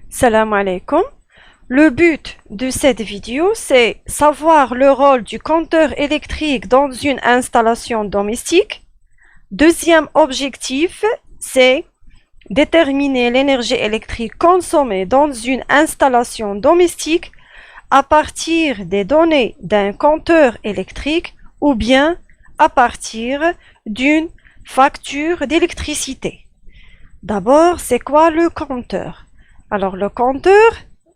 Salam alaikum. Le but de cette vidéo, c'est savoir le rôle du compteur électrique dans une installation domestique. Deuxième objectif, c'est déterminer l'énergie électrique consommée dans une installation domestique à partir des données d'un compteur électrique ou bien à partir d'une facture d'électricité. D'abord, c'est quoi le compteur? Alors, le compteur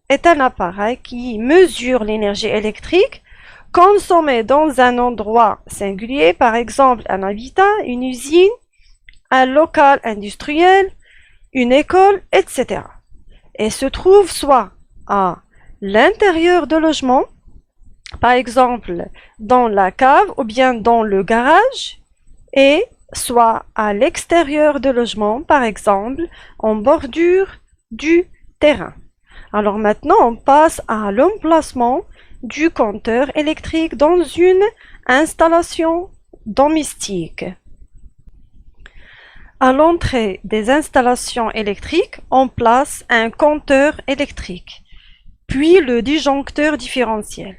est un appareil qui mesure l'énergie électrique consommée dans un endroit singulier, par exemple un habitat, une usine, un local industriel, une école, etc. Et se trouve soit à l'intérieur de logement, par exemple dans la cave ou bien dans le garage, et soit à l'extérieur de logement, par exemple en bordure du terrain. Alors maintenant, on passe à l'emplacement du compteur électrique dans une installation domestique. À l'entrée des installations électriques, on place un compteur électrique, puis le disjoncteur différentiel.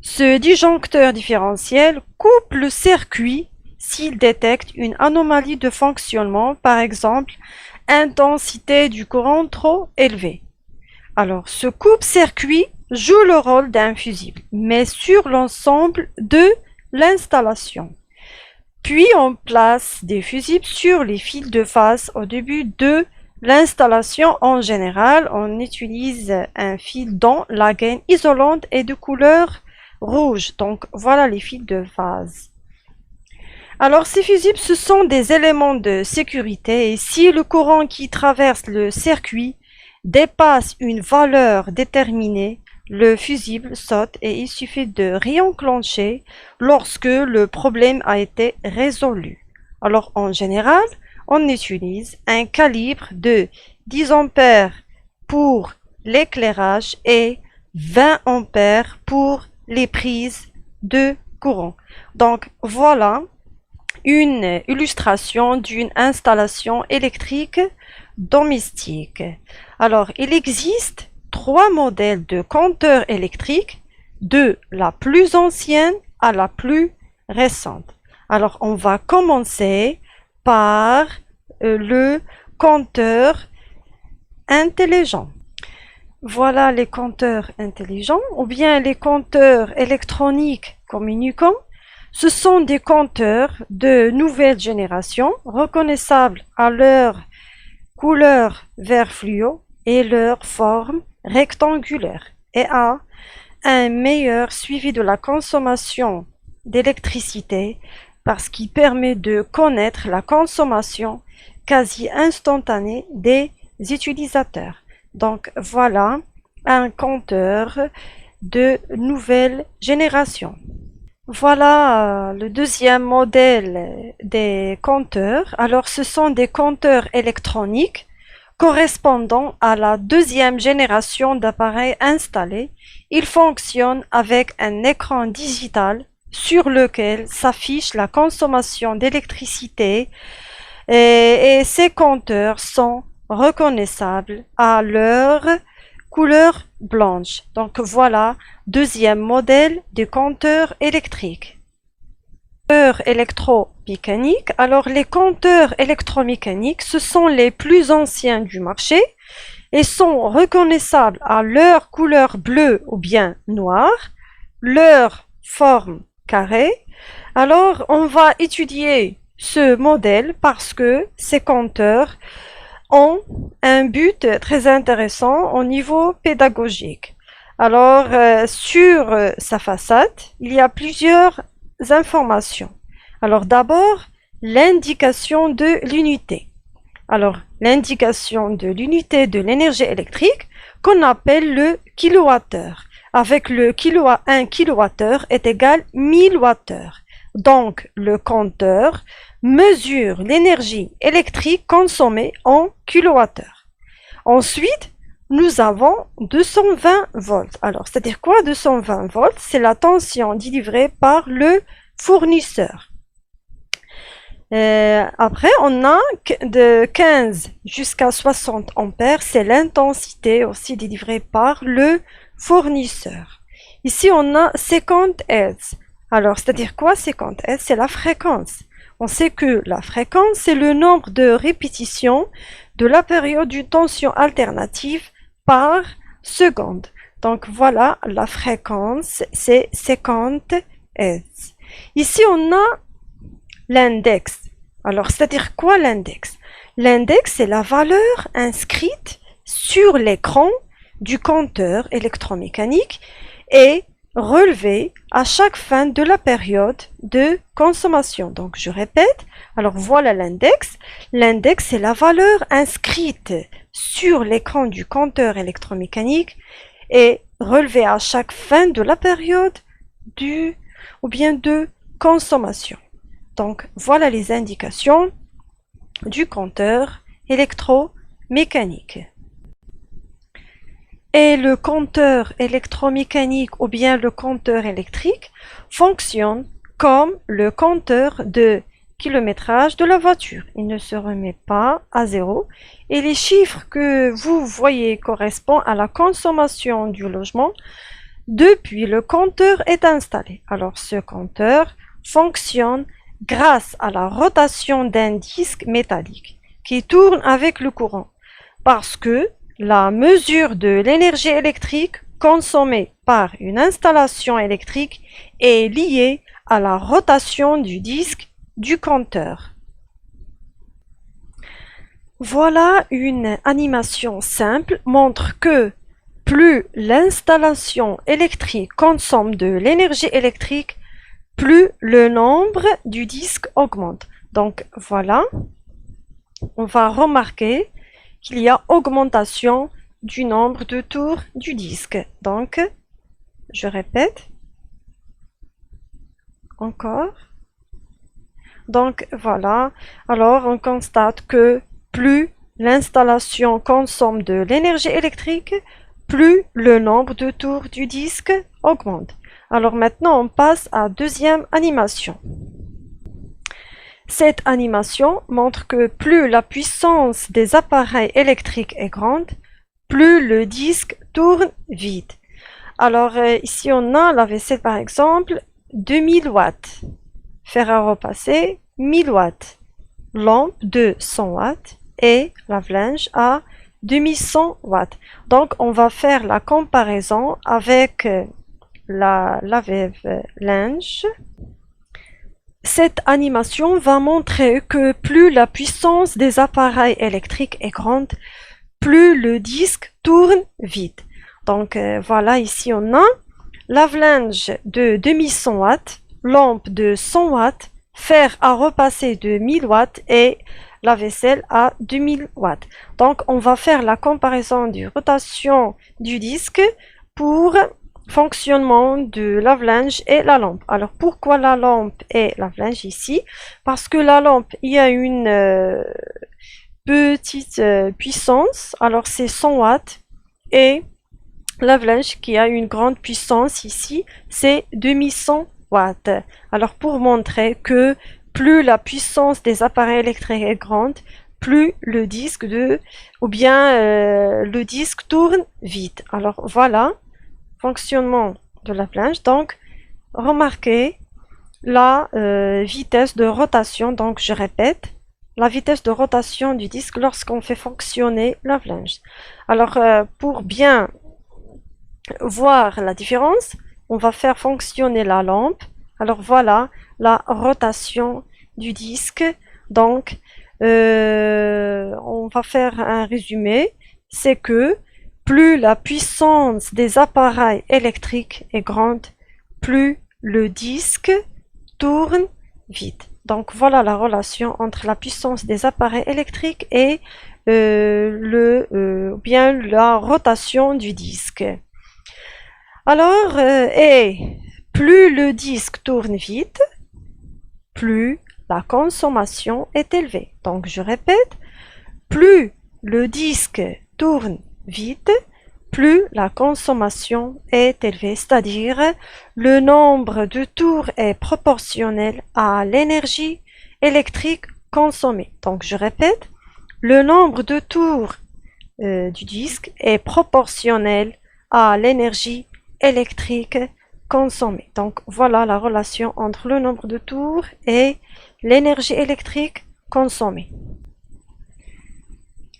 Ce disjoncteur différentiel coupe le circuit s'il détecte une anomalie de fonctionnement, par exemple intensité du courant trop élevée. Alors, ce coupe-circuit joue le rôle d'un fusible, mais sur l'ensemble de l'installation. Puis, on place des fusibles sur les fils de phase au début de l'installation. En général, on utilise un fil dont la gaine isolante est de couleur rouge. Donc, voilà les fils de phase. Alors, ces fusibles, ce sont des éléments de sécurité et si le courant qui traverse le circuit dépasse une valeur déterminée, le fusible saute et il suffit de réenclencher lorsque le problème a été résolu. Alors, en général, on utilise un calibre de 10 ampères pour l'éclairage et 20 ampères pour les prises de courant. Donc, voilà une illustration d'une installation électrique domestique. Alors, il existe 3 modèles de compteurs électriques, de la plus ancienne à la plus récente. Alors, on va commencer par le compteur intelligent. Voilà les compteurs intelligents ou bien les compteurs électroniques communicants. Ce sont des compteurs de nouvelle génération, reconnaissables à leur couleur vert fluo et leur forme rectangulaire et à un meilleur suivi de la consommation d'électricité parce qu'il permet de connaître la consommation quasi instantanée des utilisateurs. Donc voilà un compteur de nouvelle génération. Voilà le deuxième modèle des compteurs. Alors, ce sont des compteurs électroniques correspondant à la deuxième génération d'appareils installés. Ils fonctionnent avec un écran digital sur lequel s'affiche la consommation d'électricité et ces compteurs sont reconnaissables à leur couleur blanche. Donc voilà, deuxième modèle de compteur électrique. Compteurs électromécaniques. Alors les compteurs électromécaniques, ce sont les plus anciens du marché et sont reconnaissables à leur couleur bleue ou bien noire, leur forme carrée. Alors on va étudier ce modèle parce que ces compteurs ont un but très intéressant au niveau pédagogique. Alors, sur sa façade, il y a plusieurs informations. Alors, d'abord, l'indication de l'unité. Alors, l'indication de l'unité de l'énergie électrique qu'on appelle le kilowattheure. Avec le 1 kilowattheure est égal 1000 wattheures. Donc, le compteur mesure l'énergie électrique consommée en kilowattheure. Ensuite, nous avons 220 volts. Alors, c'est-à-dire quoi 220 volts? C'est la tension délivrée par le fournisseur. Après, on a de 15 jusqu'à 60 ampères, c'est l'intensité aussi délivrée par le fournisseur. Ici, on a 50 Hz. Alors, c'est-à-dire quoi 50 Hz? C'est la fréquence. On sait que la fréquence, c'est le nombre de répétitions de la période d'une tension alternative par seconde. Donc, voilà, la fréquence, c'est 50 Hz. Ici, on a l'index. Alors, c'est-à-dire quoi l'index? L'index, c'est la valeur inscrite sur l'écran du compteur électromécanique et relevée à chaque fin de la période de consommation. Donc, je répète. Alors, voilà l'index. L'index, c'est la valeur inscrite sur l'écran du compteur électromécanique et relevée à chaque fin de la période de consommation. Donc, voilà les indications du compteur électromécanique. Et le compteur électromécanique ou bien le compteur électrique fonctionne comme le compteur de kilométrage de la voiture. Il ne se remet pas à zéro et les chiffres que vous voyez correspondent à la consommation du logement depuis le compteur est installé. Alors, ce compteur fonctionne grâce à la rotation d'un disque métallique qui tourne avec le courant parce que la mesure de l'énergie électrique consommée par une installation électrique est liée à la rotation du disque du compteur. Voilà une animation simple montre que plus l'installation électrique consomme de l'énergie électrique, plus le nombre du disque augmente. Donc voilà, on va remarquer qu'il y a augmentation du nombre de tours du disque. Donc, je répète, encore. Donc voilà, alors on constate que plus l'installation consomme de l'énergie électrique, plus le nombre de tours du disque augmente. Alors maintenant, on passe à deuxième animation. Cette animation montre que plus la puissance des appareils électriques est grande, plus le disque tourne vite. Alors ici, on a la vaisselle par exemple, 2000 watts. Fer à repasser, 1000 watts. Lampe de 100 watts et lave-linge à 2100 watts. Donc, on va faire la comparaison avec la lave-linge. Cette animation va montrer que plus la puissance des appareils électriques est grande, plus le disque tourne vite. Donc, voilà, ici on a lave-linge de 2100 watts, lampe de 100 watts, fer à repasser de 1000 watts et la vaisselle à 2000 watts. Donc, on va faire la comparaison de rotation du disque pour fonctionnement de lave-linge et la lampe. Alors, pourquoi la lampe et lave-linge ici? Parce que la lampe, il y a une petite puissance, alors c'est 100 watts, et lave-linge qui a une grande puissance ici, c'est 2100 watts. Alors, pour montrer que plus la puissance des appareils électriques est grande, plus le disque le disque tourne vite. Alors voilà, fonctionnement de lave-linge. Donc, remarquez la vitesse de rotation. Donc, je répète, la vitesse de rotation du disque lorsqu'on fait fonctionner lave-linge. Alors, pour bien voir la différence, on va faire fonctionner la lampe. Alors voilà la rotation du disque. Donc, on va faire un résumé. C'est que plus la puissance des appareils électriques est grande, plus le disque tourne vite. Donc voilà la relation entre la puissance des appareils électriques et bien la rotation du disque. Alors, et plus le disque tourne vite, plus la consommation est élevée. Donc je répète, plus le disque tourne vite, plus la consommation est élevée, c'est-à-dire le nombre de tours est proportionnel à l'énergie électrique consommée. Donc je répète, le nombre de tours du disque est proportionnel à l'énergie électrique consommée. Donc voilà la relation entre le nombre de tours et l'énergie électrique consommée.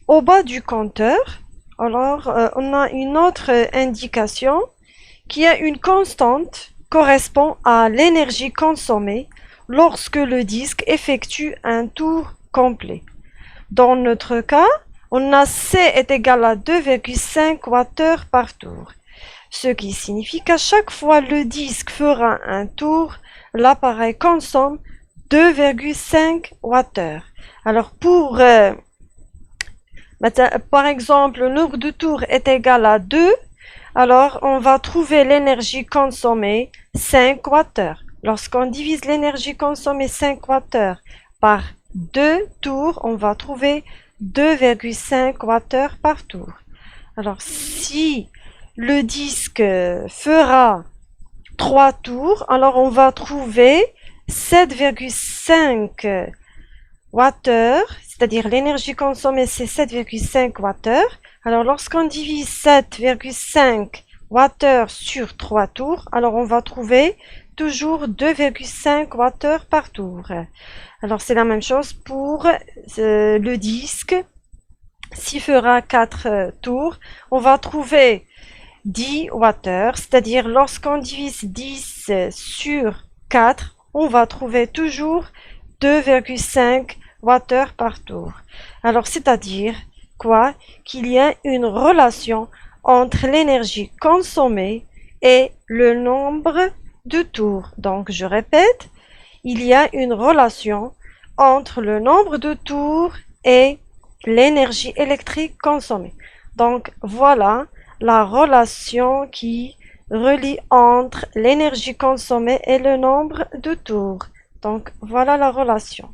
Au bas du compteur, alors on a une autre indication qui a une constante correspond à l'énergie consommée lorsque le disque effectue un tour complet. Dans notre cas, on a C est égal à 2,5 Wh par tour, ce qui signifie qu'à chaque fois le disque fera un tour, l'appareil consomme 2,5 Wh. Alors par exemple, le nombre de tours est égal à 2, alors on va trouver l'énergie consommée 5 Wh. Lorsqu'on divise l'énergie consommée 5 Wh par 2 tours, on va trouver 2,5 Wh par tour. Alors si le disque fera 3 tours, alors on va trouver 7,5 Wh, c'est-à-dire l'énergie consommée c'est 7,5 Wh. Alors lorsqu'on divise 7,5 Wh sur 3 tours, alors on va trouver toujours 2,5 Wh par tour. Alors c'est la même chose pour le disque. S'il fera 4 tours, on va trouver 10 Wh, c'est-à-dire lorsqu'on divise 10 sur 4, on va trouver toujours 2,5 Wh par tour. Alors c'est-à-dire quoi? Qu'il y a une relation entre l'énergie consommée et le nombre de tours. Donc je répète, il y a une relation entre le nombre de tours et l'énergie électrique consommée. Donc voilà la relation qui relie entre l'énergie consommée et le nombre de tours. Donc voilà la relation.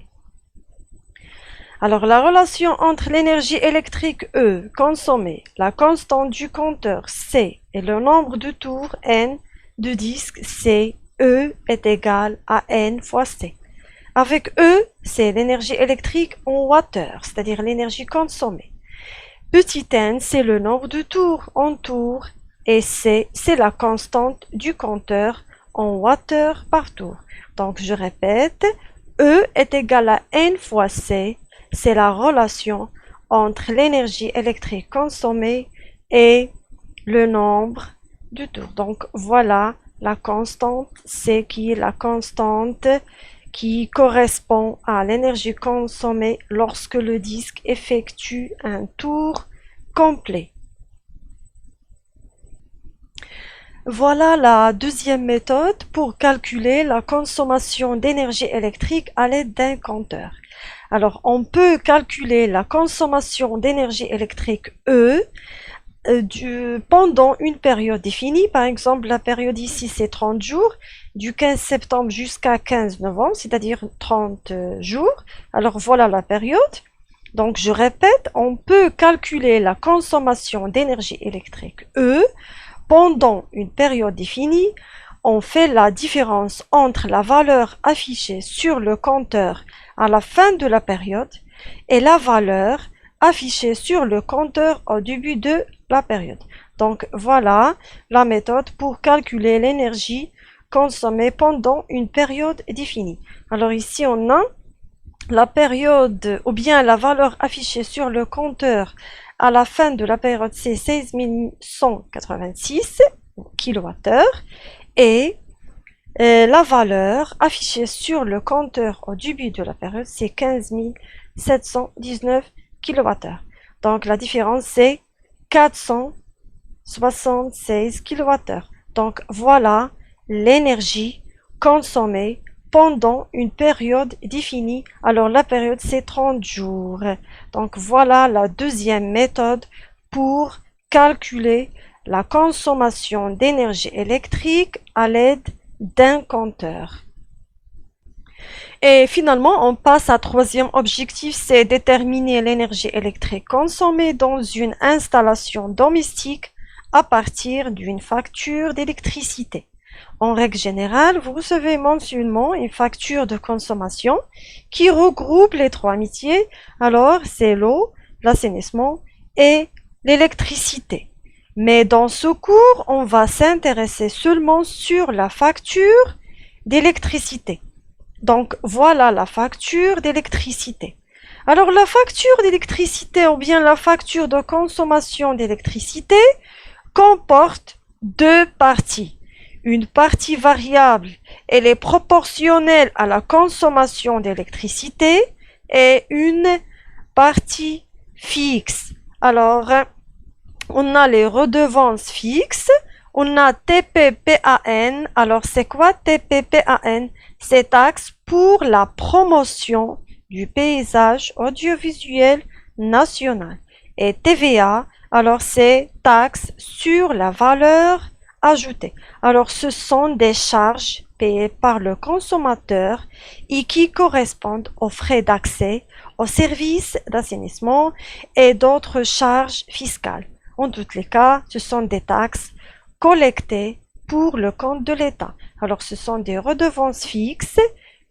Alors la relation entre l'énergie électrique E consommée, la constante du compteur C et le nombre de tours N de disque C, E est égal à N fois C. Avec E, c'est l'énergie électrique en wattheures, c'est-à-dire l'énergie consommée. Petit n, c'est le nombre de tours en tours, et C, c'est la constante du compteur en wattheures par tour. Donc je répète, E est égal à N fois C, c'est la relation entre l'énergie électrique consommée et le nombre de tours. Donc voilà la constante C qui est la constante qui correspond à l'énergie consommée lorsque le disque effectue un tour complet. Voilà la deuxième méthode pour calculer la consommation d'énergie électrique à l'aide d'un compteur. Alors, on peut calculer la consommation d'énergie électrique E pendant une période définie. Par exemple, la période ici, c'est 30 jours, du 15 septembre jusqu'à 15 novembre, c'est-à-dire 30 jours. Alors, voilà la période. Donc, je répète, on peut calculer la consommation d'énergie électrique E pendant une période définie. On fait la différence entre la valeur affichée sur le compteur à la fin de la période et la valeur affichée sur le compteur au début de la période. Donc voilà la méthode pour calculer l'énergie consommée pendant une période définie. Alors ici on a la période ou bien la valeur affichée sur le compteur à la fin de la période, c'est 16 186 kWh et la valeur affichée sur le compteur au début de la période, c'est 15 719 kWh. Donc la différence, c'est 476 kWh. Donc voilà l'énergie consommée pendant une période définie. Alors la période, c'est 30 jours. Donc voilà la deuxième méthode pour calculer la consommation d'énergie électrique à l'aide d'un compteur. Et finalement, on passe à troisième objectif, c'est déterminer l'énergie électrique consommée dans une installation domestique à partir d'une facture d'électricité. En règle générale, vous recevez mensuellement une facture de consommation qui regroupe les trois métiers. Alors, c'est l'eau, l'assainissement et l'électricité. Mais dans ce cours, on va s'intéresser seulement sur la facture d'électricité. Donc, voilà la facture d'électricité. Alors, la facture d'électricité ou bien la facture de consommation d'électricité comporte deux parties. Une partie variable, elle est proportionnelle à la consommation d'électricité et une partie fixe. Alors, on a les redevances fixes, on a TPPAN. Alors, c'est quoi TPPAN? C'est taxe pour la promotion du paysage audiovisuel national. Et TVA, alors c'est taxe sur la valeur ajoutée. Alors, ce sont des charges payées par le consommateur et qui correspondent aux frais d'accès aux services d'assainissement et d'autres charges fiscales. En tous les cas, ce sont des taxes collectées pour le compte de l'État. Alors, ce sont des redevances fixes,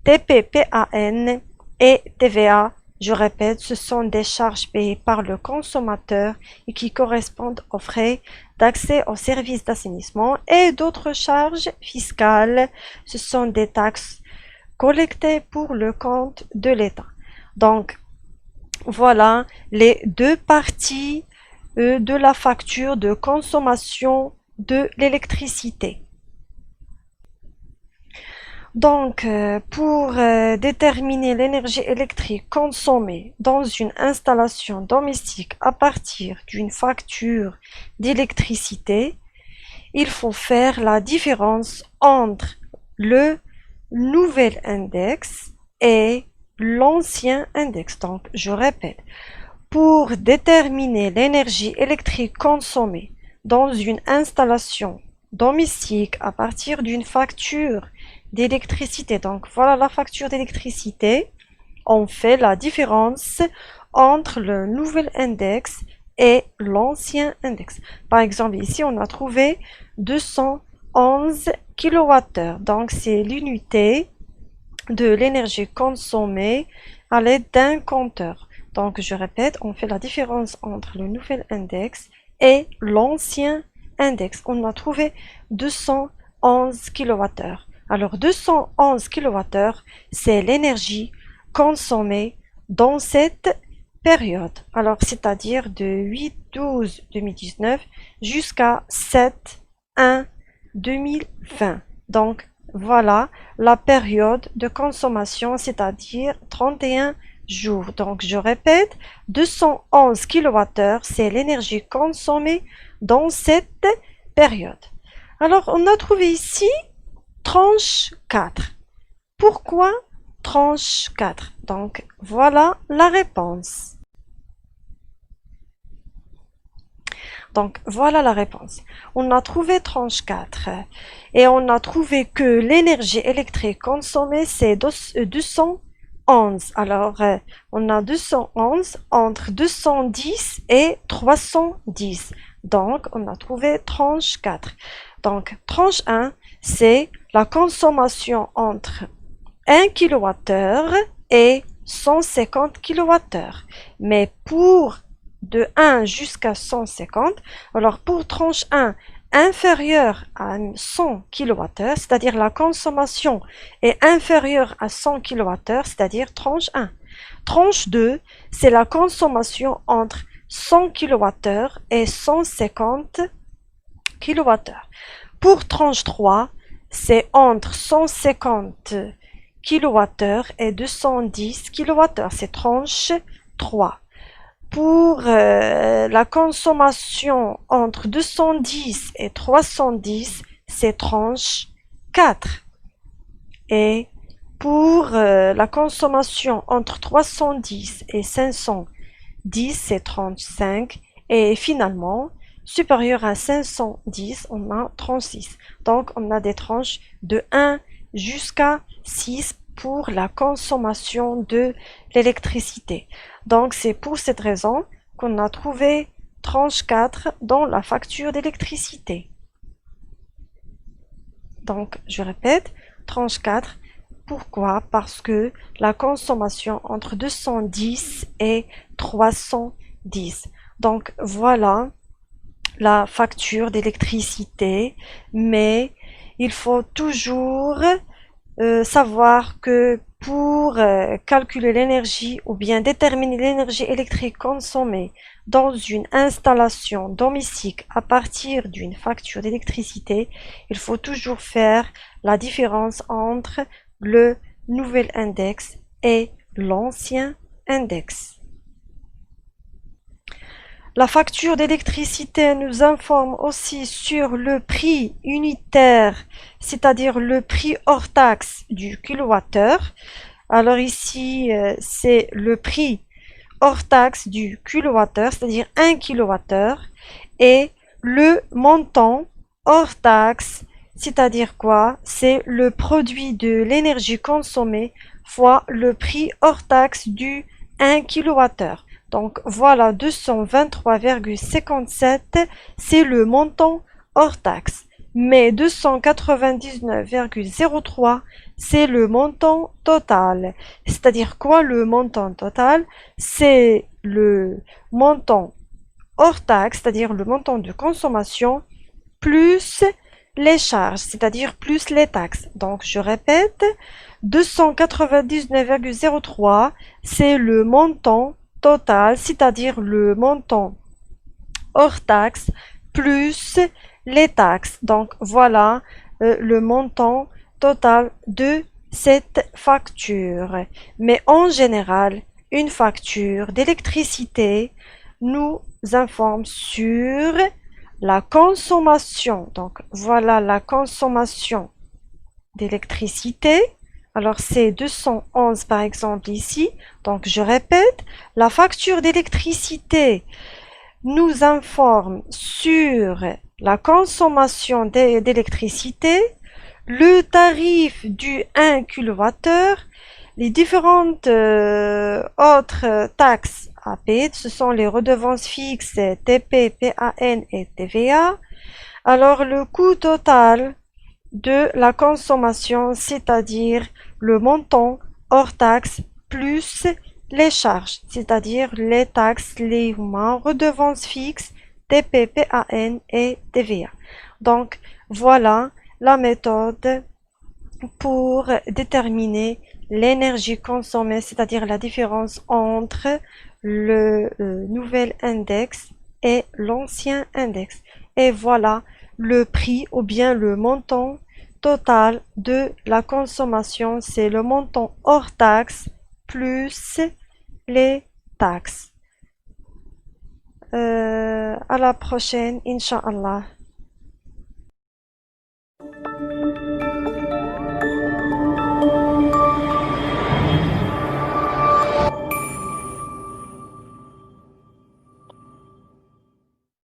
TPPAN et TVA. Je répète, ce sont des charges payées par le consommateur et qui correspondent aux frais d'accès aux services d'assainissement et d'autres charges fiscales. Ce sont des taxes collectées pour le compte de l'État. Donc, voilà les deux parties de la facture de consommation de l'électricité. Donc, pour déterminer l'énergie électrique consommée dans une installation domestique à partir d'une facture d'électricité, il faut faire la différence entre le nouvel index et l'ancien index. Donc, je répète, pour déterminer l'énergie électrique consommée dans une installation domestique à partir d'une facture d'électricité, donc voilà la facture d'électricité, on fait la différence entre le nouvel index et l'ancien index. Par exemple, ici, on a trouvé 211 kWh, donc c'est l'unité de l'énergie consommée à l'aide d'un compteur. Donc, je répète, on fait la différence entre le nouvel index et l'ancien index. On a trouvé 211 kWh. Alors, 211 kWh, c'est l'énergie consommée dans cette période. Alors, c'est-à-dire de 8/12/2019 jusqu'à 7/1/2020. Donc, voilà la période de consommation, c'est-à-dire 31 jours. Donc, je répète, 211 kWh, c'est l'énergie consommée dans cette période. Alors, on a trouvé ici tranche 4. Pourquoi tranche 4? Donc, voilà la réponse. Donc, voilà la réponse. On a trouvé tranche 4 et on a trouvé que l'énergie électrique consommée, c'est 211. Alors, on a 211 entre 210 et 310. Donc, on a trouvé tranche 4. Donc, tranche 1, c'est la consommation entre 1 kWh et 150 kWh. Mais pour de 1 jusqu'à 150, alors pour tranche 1 inférieure à 100 kWh, c'est-à-dire la consommation est inférieure à 100 kWh, c'est-à-dire tranche 1. Tranche 2, c'est la consommation entre 100 kWh et 150 kWh. Pour tranche 3, c'est entre 150 kWh et 210 kWh, c'est tranche 3. Pour la consommation entre 210 et 310, c'est tranche 4. Et pour la consommation entre 310 et 510, c'est 35. Et finalement, supérieur à 510, on a 36. Donc, on a des tranches de 1 jusqu'à 6 pour la consommation de l'électricité. Donc, c'est pour cette raison qu'on a trouvé tranche 4 dans la facture d'électricité. Donc, je répète, tranche 4. Pourquoi? Parce que la consommation entre 210 et 310. Donc, voilà la facture d'électricité, mais il faut toujours savoir que pour calculer l'énergie ou bien déterminer l'énergie électrique consommée dans une installation domestique à partir d'une facture d'électricité, il faut toujours faire la différence entre le nouvel index et l'ancien index. La facture d'électricité nous informe aussi sur le prix unitaire, c'est-à-dire le prix hors taxe du kilowattheure. Alors ici, c'est le prix hors taxe du kilowattheure, c'est-à-dire 1 kilowattheure, et le montant hors taxe, c'est-à-dire quoi? C'est le produit de l'énergie consommée fois le prix hors taxe du 1 kilowattheure. Donc voilà, 223,57, c'est le montant hors taxe. Mais 299,03, c'est le montant total. C'est-à-dire quoi le montant total? C'est le montant hors taxe, c'est-à-dire le montant de consommation, plus les charges, c'est-à-dire plus les taxes. Donc je répète, 299,03, c'est le montant total, c'est-à-dire le montant hors taxe plus les taxes. Donc voilà le montant total de cette facture. Mais en général, une facture d'électricité nous informe sur la consommation. Donc voilà la consommation d'électricité. Alors c'est 211 par exemple ici. Donc je répète, la facture d'électricité nous informe sur la consommation d'électricité, le tarif du 1 kWh, les différentes autres taxes à payer, ce sont les redevances fixes, TP, PAN et TVA. Alors le coût total de la consommation, c'est-à-dire le montant hors taxe plus les charges, c'est-à-dire les taxes, les redevances fixes, TP, PAN et TVA. Donc voilà la méthode pour déterminer l'énergie consommée, c'est-à-dire la différence entre le nouvel index et l'ancien index. Et voilà le prix ou bien le montant total de la consommation, c'est le montant hors taxe plus les taxes. À la prochaine, Inch'Allah.